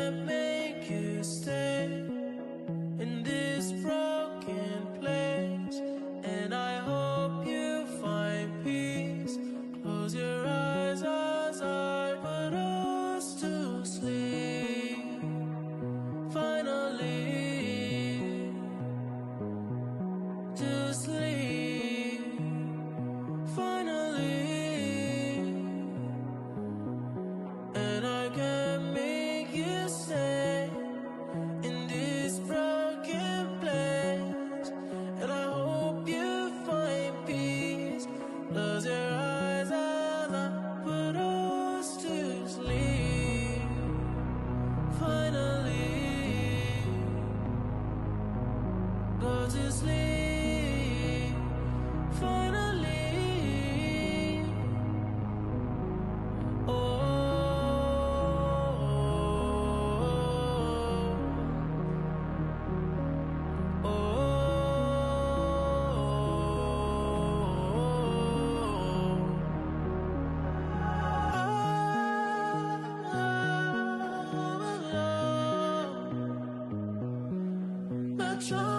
can't make you stay in this broken place, and I hope you find peace. Close your eyes as I put us to sleep. Finally, to sleep. Finally, and I can't make you stay in this broken place, and I hope you find peace. Close your eyes as I put us to sleep. Finally, go to sleep. Finally, oh. Metro